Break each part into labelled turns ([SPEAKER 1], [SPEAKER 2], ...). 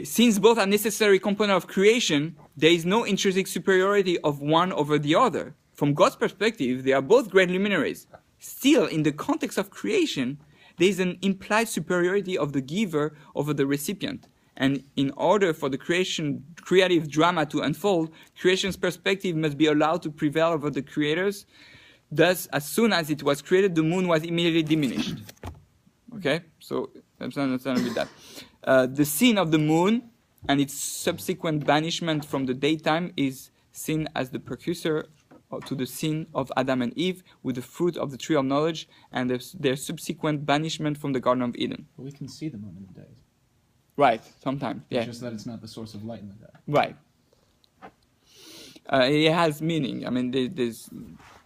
[SPEAKER 1] Since both are necessary components of creation, there is no intrinsic superiority of one over the other. From God's perspective, they are both great luminaries. Still, in the context of creation, there is an implied superiority of the giver over the recipient. And in order for the creative drama to unfold, creation's perspective must be allowed to prevail over the creator's. Thus, as soon as it was created, the moon was immediately diminished. Okay? So, let's understand with that. The sin of the moon and its subsequent banishment from the daytime is seen as the precursor to the sin of Adam and Eve with the fruit of the tree of knowledge and their subsequent banishment from the Garden of Eden.
[SPEAKER 2] But we can see the moon in the day.
[SPEAKER 1] Right, sometimes, yeah.
[SPEAKER 2] It's just that it's not the source of light in the day.
[SPEAKER 1] Right. It has meaning. I mean, there's...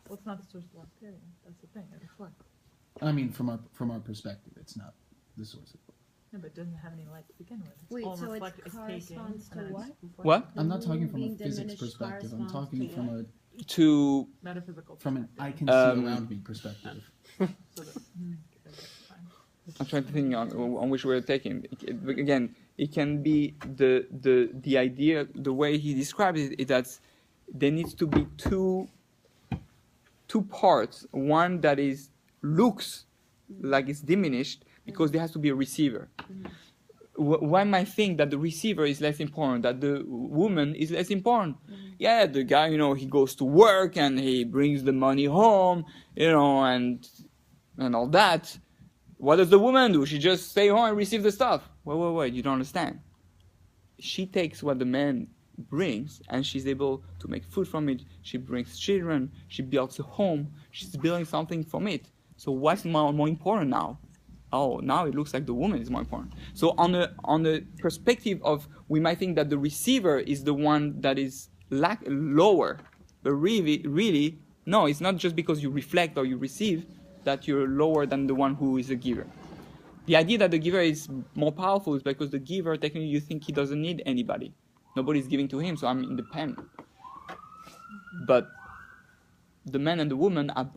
[SPEAKER 3] Well, it's not the source of light, period. That's the thing, it reflects.
[SPEAKER 2] I mean, from our perspective, it's not the source of light.
[SPEAKER 3] No, but it doesn't have any light to begin with. It's
[SPEAKER 4] Wait,
[SPEAKER 3] all
[SPEAKER 4] so it
[SPEAKER 3] reflected,
[SPEAKER 4] corresponds
[SPEAKER 3] taken,
[SPEAKER 4] to
[SPEAKER 3] and
[SPEAKER 4] what?
[SPEAKER 3] it's reflected.
[SPEAKER 1] What?
[SPEAKER 2] I'm not talking
[SPEAKER 4] moon
[SPEAKER 2] from a
[SPEAKER 4] being
[SPEAKER 2] physics
[SPEAKER 4] diminished
[SPEAKER 2] perspective. I'm
[SPEAKER 4] corresponds
[SPEAKER 2] talking
[SPEAKER 4] to
[SPEAKER 2] from
[SPEAKER 4] what?
[SPEAKER 2] a
[SPEAKER 1] To...
[SPEAKER 3] Metaphysical
[SPEAKER 2] from an I
[SPEAKER 3] perspective.
[SPEAKER 2] can see around me perspective.
[SPEAKER 3] So that, okay, fine.
[SPEAKER 1] I'm trying to think on which we're taking. Again, it can be the idea, the way he describes it, is that there needs to be two parts. One that looks like it's diminished because there has to be a receiver. One might think that the receiver is less important, that the woman is less important. Yeah, the guy, he goes to work and he brings the money home, and all that. What does the woman do? She just stay home and receive the stuff. Wait, you don't understand. She takes what the man brings and she's able to make food from it. She brings children. She builds a home. She's building something from it. So what's more important now? Oh, now it looks like the woman is more important. So on the perspective of, we might think that the receiver is the one that is lower. But really, no, it's not just because you reflect or you receive that you're lower than the one who is a giver. The idea that the giver is more powerful is because the giver, technically, you think he doesn't need anybody. Nobody's giving to him, so I'm independent. But the man and the woman are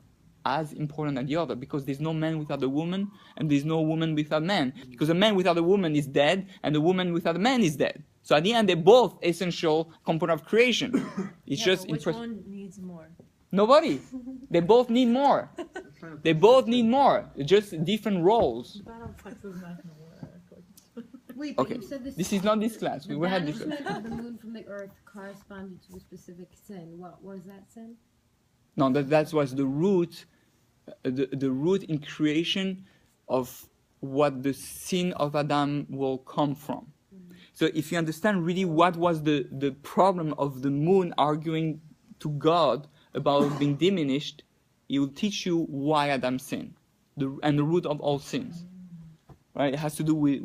[SPEAKER 1] as important as the other, because there's no man without a woman, and there's no woman without man. Because a man without a woman is dead, and a woman without a man is dead. So at the end, they're both essential component of creation. It's just
[SPEAKER 5] which one needs more?
[SPEAKER 1] Nobody. They both need more. They both need more. Just different roles.
[SPEAKER 3] Battle flex is not going to work.
[SPEAKER 4] Wait, but
[SPEAKER 1] Okay.
[SPEAKER 4] you said
[SPEAKER 1] This is not this class.
[SPEAKER 4] the
[SPEAKER 1] We had this.
[SPEAKER 4] banishment of the moon from the earth corresponded to a specific sin. What was that sin?
[SPEAKER 1] No, that was the root, the root in creation of what the sin of Adam will come from. So if you understand really what was the problem of the moon arguing to God about being diminished, it will teach you why Adam sinned, and the root of all sins. Right? It has to do with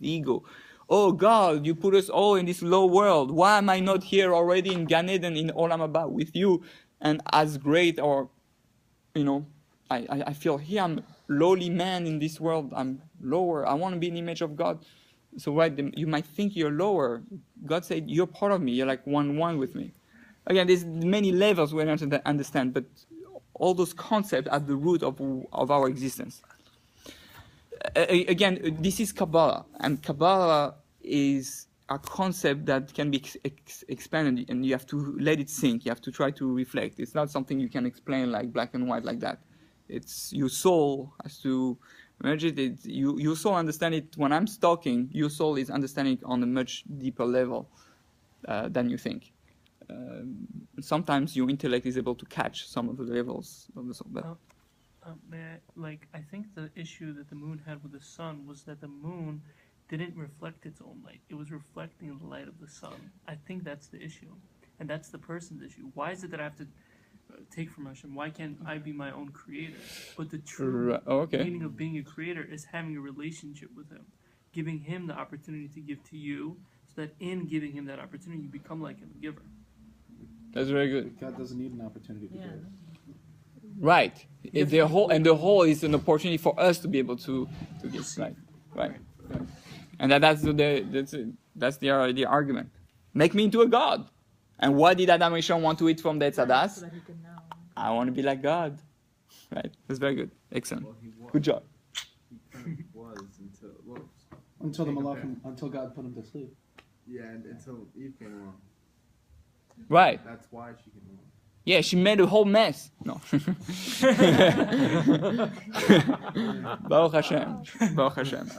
[SPEAKER 1] ego. Oh God, you put us all in this low world. Why am I not here already in Gan Eden, in Olam Haba with you, and as great? Or, I feel here I'm lowly man in this world. I'm lower. I want to be an image of God. So right, you might think you're lower. God said you're part of me. You're like one with me. Again, there's many levels we don't understand, but all those concepts are the root of our existence. Again, this is Kabbala, and Kabbala is a concept that can be expanded, and you have to let it sink. You have to try to reflect. It's not something you can explain like black and white like that. It's your soul has to merge it. Your soul understand it. When I'm talking, your soul is understanding it on a much deeper level than you think. Sometimes your intellect is able to catch some of the levels of the soul. But
[SPEAKER 6] I think the issue that the moon had with the sun was that the moon didn't reflect its own light. It was reflecting the light of the sun. I think that's the issue. And that's the person's issue. Why is it that I have to take from Hashem? Why can't I be my own creator? But the true meaning of being a creator is having a relationship with Him. Giving Him the opportunity to give to you, so that in giving Him that opportunity, you become like Him, a giver.
[SPEAKER 1] That's very good.
[SPEAKER 2] God doesn't need an opportunity to give.
[SPEAKER 1] Right. The whole is an opportunity for us to be able to give. Right. And that's the argument. Make me into a god. And what did Adam and Eve want to eat from the Etzadas?
[SPEAKER 3] So that he can now.
[SPEAKER 1] I want to be like God. Right. That's very good. Excellent. Good job.
[SPEAKER 7] He kind of was until
[SPEAKER 2] Until until God put him to sleep.
[SPEAKER 5] Yeah, until Eve came along.
[SPEAKER 1] Right.
[SPEAKER 5] That's why she came along.
[SPEAKER 1] Yeah, she made a whole mess. No. Baruch Hashem. Baruch Hashem.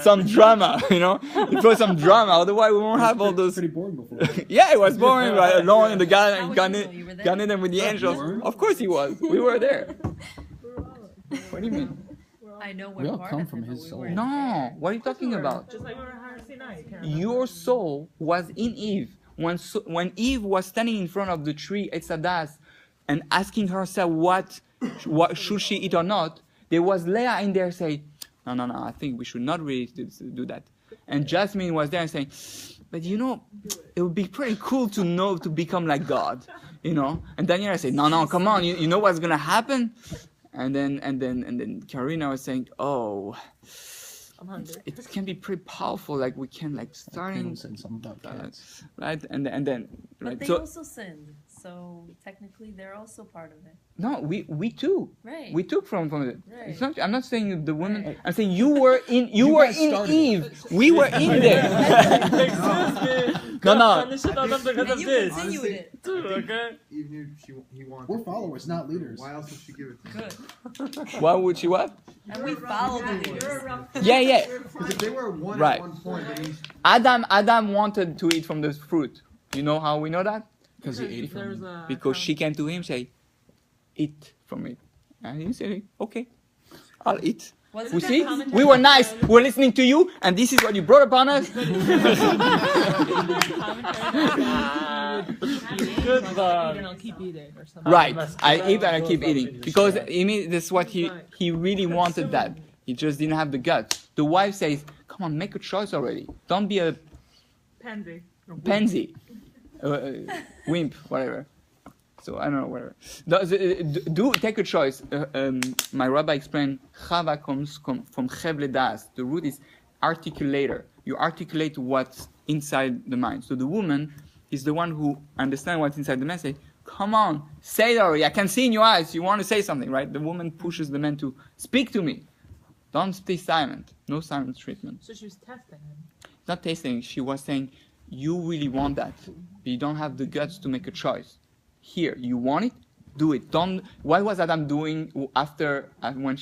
[SPEAKER 1] some drama, you know. It was some drama. Otherwise, we won't have all those.
[SPEAKER 2] Pretty boring before.
[SPEAKER 1] Yeah, it was boring. Right? Alone in the
[SPEAKER 7] How
[SPEAKER 1] Gan
[SPEAKER 7] would you know? You were there?
[SPEAKER 1] Eden with the angels. Of course, he was. We were there. What do you mean?
[SPEAKER 7] I know
[SPEAKER 2] We
[SPEAKER 7] we're
[SPEAKER 2] all
[SPEAKER 7] part
[SPEAKER 2] come
[SPEAKER 7] of
[SPEAKER 2] from
[SPEAKER 7] it,
[SPEAKER 2] his
[SPEAKER 7] but we
[SPEAKER 2] soul.
[SPEAKER 7] weren't
[SPEAKER 1] No.
[SPEAKER 7] there.
[SPEAKER 1] What are you talking about?
[SPEAKER 3] Just like we were in Har Sinai. You can't
[SPEAKER 1] Your
[SPEAKER 3] remember.
[SPEAKER 1] soul was in Eve. When Eve was standing in front of the tree Etzadas and asking herself what should she eat or not, there was Leah in there saying, no, I think we should not really do that. And Jasmine was there saying, but you know, it would be pretty cool to become like God, you know. And Daniela said, no, come on, you know what's gonna happen? And then Karina was saying, oh,
[SPEAKER 3] I'm hungry.
[SPEAKER 1] it can be pretty powerful. Like we can like starting.
[SPEAKER 2] Caleb said something about cats.
[SPEAKER 1] Right, and then
[SPEAKER 7] But
[SPEAKER 1] right.
[SPEAKER 7] they
[SPEAKER 1] So
[SPEAKER 7] also sinned, so technically they're also part of it.
[SPEAKER 1] no, we too.
[SPEAKER 7] Right.
[SPEAKER 1] We took from it.
[SPEAKER 7] Right.
[SPEAKER 1] It's not. I'm not saying the women.
[SPEAKER 7] Right.
[SPEAKER 1] I'm saying you were in. You
[SPEAKER 2] You
[SPEAKER 1] were
[SPEAKER 2] guys
[SPEAKER 1] in
[SPEAKER 2] started
[SPEAKER 1] Eve. We were in there. No.
[SPEAKER 7] And you continue with it.
[SPEAKER 5] Eve knew he wanted.
[SPEAKER 2] We're followers, not leaders.
[SPEAKER 5] Why else would she give it to him?
[SPEAKER 7] Good.
[SPEAKER 1] Why would she what?
[SPEAKER 7] And we follow the leaders.
[SPEAKER 1] Yeah.
[SPEAKER 5] Because if they were one
[SPEAKER 1] Right.
[SPEAKER 5] at one point, then he's
[SPEAKER 1] Adam wanted to eat from the fruit. You know how we know that?
[SPEAKER 2] Because he ate from
[SPEAKER 3] There's
[SPEAKER 2] him.
[SPEAKER 3] a
[SPEAKER 1] Because she came to him say, eat from it, and he said, okay, I'll eat.
[SPEAKER 7] Wasn't
[SPEAKER 1] We
[SPEAKER 7] there
[SPEAKER 1] see,
[SPEAKER 7] commentary?
[SPEAKER 1] we were nice. We're listening to you, and this is what you brought upon us.
[SPEAKER 3] Good and I'll keep eating or something.
[SPEAKER 1] Right. I eat and I keep eating. Because that's what he really wanted that. He just didn't have the guts. The wife says, come on, make a choice already. Don't be a
[SPEAKER 3] Pansy.
[SPEAKER 1] pansy. Wimp, whatever. So I don't know, whatever. Take a choice. My rabbi explained, Chava comes from Chevle Das. The root is articulator. You articulate what's inside the mind. So the woman is the one who understands what's inside the man. Say, come on, say it already. I can see in your eyes. You want to say something, right? The woman pushes the man to speak to me. Don't stay silent. No silent treatment.
[SPEAKER 3] So she was testing him.
[SPEAKER 1] Not tasting. She was saying, you really want that. But you don't have the guts to make a choice. Here, you want it, do it. Don't. What was Adam doing after when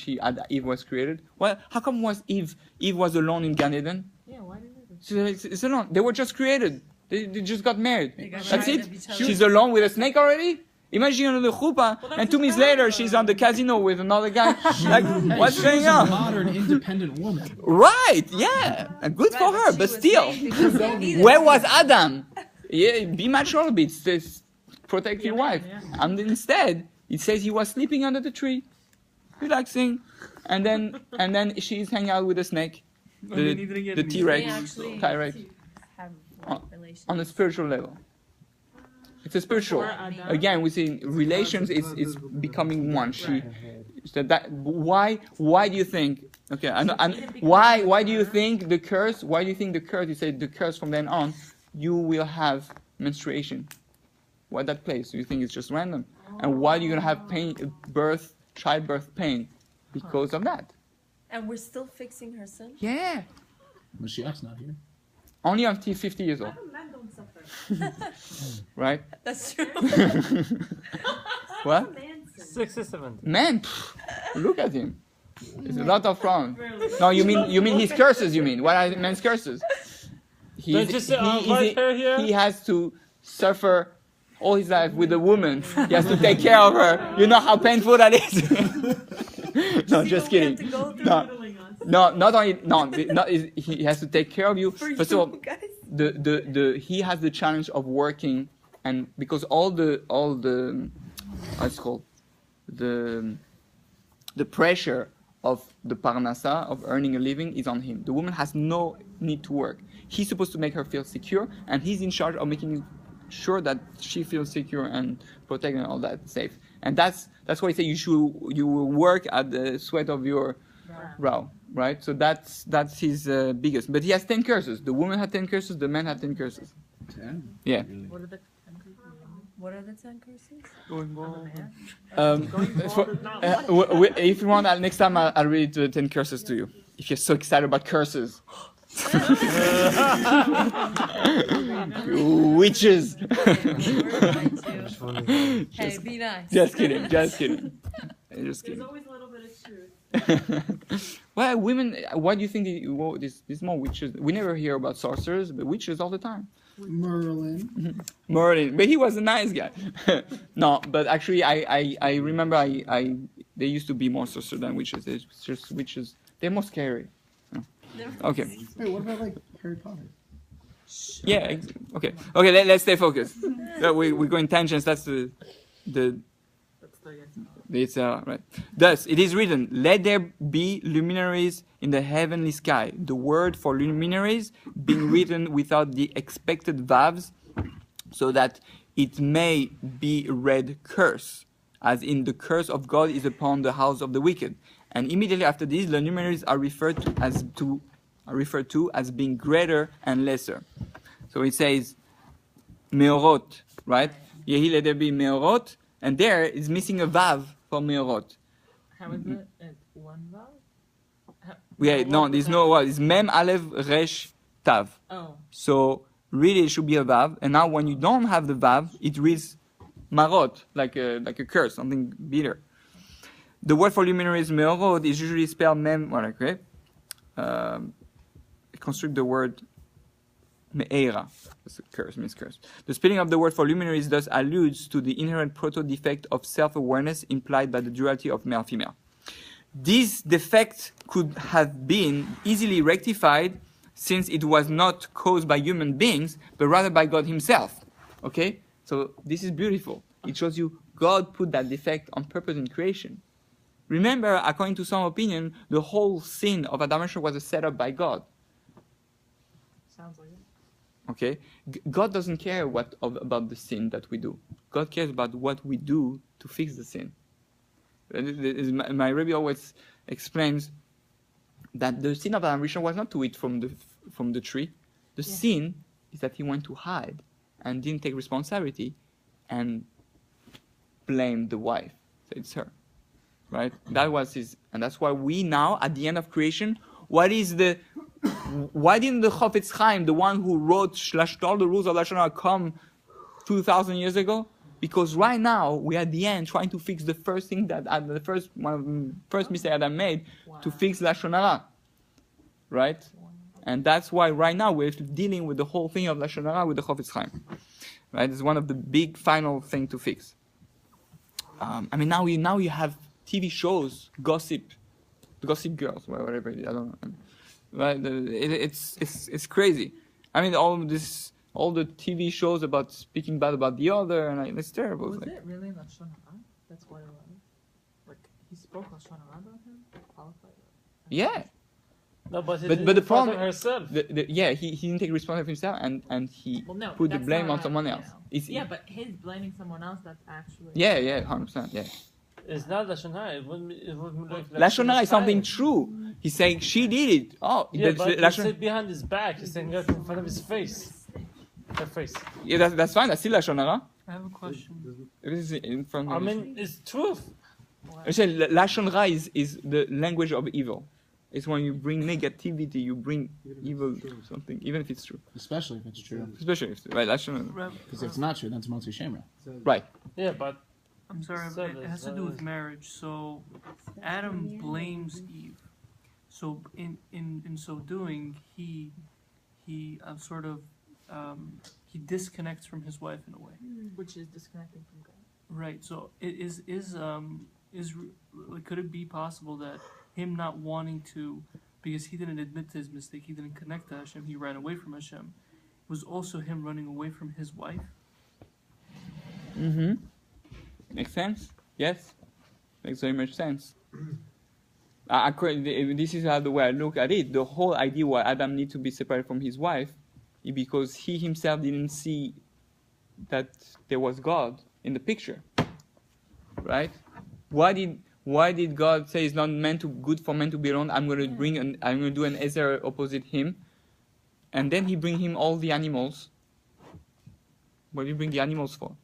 [SPEAKER 1] Eve was created? Well, how come was Eve was alone in Gan Eden?
[SPEAKER 3] Yeah, why did they do
[SPEAKER 1] It's alone. They were just created. They just got married.
[SPEAKER 7] They got
[SPEAKER 1] That's
[SPEAKER 7] married
[SPEAKER 1] it.
[SPEAKER 7] of each other.
[SPEAKER 1] She's alone with a snake already. Imagine on the chuppah, and 2 minutes later she's on the casino with another guy. Like, what's going
[SPEAKER 2] She's a
[SPEAKER 1] on?
[SPEAKER 2] modern, independent woman.
[SPEAKER 1] Right? Yeah, and good for her.
[SPEAKER 7] she
[SPEAKER 1] But
[SPEAKER 7] was
[SPEAKER 1] still,
[SPEAKER 7] saved because he needed
[SPEAKER 1] where
[SPEAKER 7] it.
[SPEAKER 1] was Adam? Yeah, be mature a bit. Protect your wife.
[SPEAKER 3] yeah.
[SPEAKER 1] And instead, it says he was sleeping under the tree, relaxing, and then she's hanging out with the snake,
[SPEAKER 6] And then he didn't get
[SPEAKER 1] the
[SPEAKER 6] any-
[SPEAKER 7] They
[SPEAKER 1] T-Rex,
[SPEAKER 7] actually
[SPEAKER 1] T-Rex,
[SPEAKER 7] have
[SPEAKER 1] On-
[SPEAKER 7] relations.
[SPEAKER 1] on a spiritual level. It's a spiritual.
[SPEAKER 3] Before Adam?
[SPEAKER 1] Again, we see relations is becoming one. Why do you think? Okay, why do you think the curse? Why do you think the curse? You say the curse from then on, you will have menstruation. Why that place? Do you think it's just random? And why are you gonna have pain, childbirth pain, because of that?
[SPEAKER 7] And we're still fixing her sin?
[SPEAKER 1] Yeah,
[SPEAKER 2] Mashiach's not here.
[SPEAKER 1] only until 50 years old,
[SPEAKER 3] Men don't suffer.
[SPEAKER 1] right?
[SPEAKER 7] That's true.
[SPEAKER 1] What?
[SPEAKER 8] 6 or 7.
[SPEAKER 1] Man, look at him. There's a lot of wrong. No, you mean his curses? You mean what are men's curses?
[SPEAKER 8] Don't you say, white hair here?
[SPEAKER 1] He has to suffer all his life with a woman. He has to take care of her. You know how painful that is. No, just
[SPEAKER 7] We have
[SPEAKER 1] kidding.
[SPEAKER 7] to go through
[SPEAKER 1] No,
[SPEAKER 3] Riddling us.
[SPEAKER 1] no, not only not. He has to take care of you.
[SPEAKER 7] for
[SPEAKER 1] First
[SPEAKER 7] you
[SPEAKER 1] of all,
[SPEAKER 7] guys.
[SPEAKER 1] he has the challenge of working, and because all the what's it called, the pressure of the parnasa of earning a living is on him. The woman has no need to work. He's supposed to make her feel secure, and he's in charge of making sure that she feels secure and protected and all that safe. And that's why I say you will work at the sweat of your brow, right? So that's his biggest. But he has 10 curses. The woman had 10 curses. The man had 10 curses.
[SPEAKER 2] 10?
[SPEAKER 1] Yeah.
[SPEAKER 2] Really?
[SPEAKER 3] What are the 10 people?
[SPEAKER 7] What are the 10 curses?
[SPEAKER 6] Going bald.
[SPEAKER 1] If you want, next time I'll read the 10 curses to you. If you're so excited about curses. Witches.
[SPEAKER 7] Hey, be nice.
[SPEAKER 1] Just kidding. Just kidding. Just kidding.
[SPEAKER 3] There's always a little bit of truth.
[SPEAKER 1] Well, women, why do you think there's more witches? We never hear about sorcerers, but witches all the time.
[SPEAKER 2] Merlin.
[SPEAKER 1] Merlin, but he was a nice guy. No, but actually, I remember they used to be more sorcerers than witches. It's just witches. They're more scary. Okay.
[SPEAKER 2] Wait, what about like Harry Potter?
[SPEAKER 1] Yeah. Okay. Okay. Let's stay focused. We're going tangents. That's the it's right. Thus, it is written, "Let there be luminaries in the heavenly sky." The word for luminaries being written without the expected vowels, so that it may be read curse, as in the curse of God is upon the house of the wicked. And immediately after this, the luminaries are referred to as being greater and lesser. So it says meorot, right? Yehi let there be meorot, and there is missing a vav for meorot.
[SPEAKER 3] How is it? It's one vowel?
[SPEAKER 1] Yeah, no, there's no vav. It's mem aleph resh tav.
[SPEAKER 3] Oh.
[SPEAKER 1] So really, it should be a vav. And now, when you don't have the vav, it reads marot, like a curse, something bitter. The word for luminaries meorot is usually spelled mem. Well, okay. Construct the word me'era. That's a curse, means curse. The spelling of the word for luminaries thus alludes to the inherent proto-defect of self-awareness implied by the duality of male-female. This defect could have been easily rectified since it was not caused by human beings, but rather by God himself. Okay? So this is beautiful. It shows you God put that defect on purpose in creation. Remember, according to some opinion, the whole sin of Adam and Eve was a setup by God.
[SPEAKER 3] Sounds like it.
[SPEAKER 1] Okay? God doesn't care about the sin that we do. God cares about what we do to fix the sin. My Rebbe always explains that the sin of Adam and Eve was not to eat from the tree. The sin is that he went to hide and didn't take responsibility and blamed the wife. So it's her. Right? That was his, and that's why we now, at the end of creation, why didn't the Chofetz Chaim, the one who wrote all the rules of Lashon Hara, come 2,000 years ago? Because right now we are at the end trying to fix the first thing that one of the first mistake Adam made to fix Lashon Hara, right? And that's why right now we're dealing with the whole thing of Lashon Hara with the Chofetz Chaim, right? It's one of the big final thing to fix. Now you have TV shows, Gossip Girls, whatever it is, I don't know. Right? It's crazy. All the TV shows about speaking bad about the other, and it's terrible.
[SPEAKER 3] Was it really Lashon Hara? That's what it was. Like he spoke Lashon Hara about him, qualified.
[SPEAKER 1] Yeah.
[SPEAKER 8] No, but
[SPEAKER 1] the problem
[SPEAKER 8] herself.
[SPEAKER 1] he didn't take responsibility of himself, and he put the blame on someone else.
[SPEAKER 3] Yeah, but his blaming someone else, that's actually.
[SPEAKER 1] Yeah, 100%. Yeah.
[SPEAKER 8] It's not Lashon Hara. It wouldn't look like
[SPEAKER 1] Lashon Hara is something true. He's saying she did it. Oh,
[SPEAKER 8] yeah, but he said behind his back. He's saying that in front of his face. Her face.
[SPEAKER 1] Yeah, that's fine. That's still Lashon Hara.
[SPEAKER 6] I have a question.
[SPEAKER 1] It is in front of
[SPEAKER 8] it's truth.
[SPEAKER 1] I say Lashon Hara is the language of evil. It's when you bring negativity, you bring evil something, even if it's true.
[SPEAKER 2] Especially if it's true.
[SPEAKER 1] Especially if right, Lashon Hara.
[SPEAKER 2] Because if it's not true, then it's Motzi Shemra.
[SPEAKER 1] Right.
[SPEAKER 8] Yeah, but
[SPEAKER 6] I'm sorry, but it has to do with marriage. So Adam blames Eve. So in so doing, he disconnects from his wife in a way.
[SPEAKER 3] Which is disconnecting from God.
[SPEAKER 6] Right. So could it be possible that him not wanting to, because he didn't admit to his mistake, he didn't connect to Hashem, he ran away from Hashem, was also him running away from his wife?
[SPEAKER 1] Mm-hmm. Makes sense? Yes. Makes very much sense. This is the way I look at it. The whole idea why Adam needs to be separated from his wife is because he himself didn't see that there was God in the picture. Right? Why did God say it's not good for man to be alone? I'm going to do an Ezer opposite him, and then he bring him all the animals. What do you bring the animals for?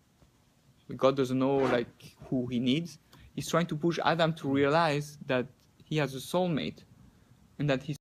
[SPEAKER 1] God doesn't know like who he needs. He's trying to push Adam to realize that he has a soulmate, and that his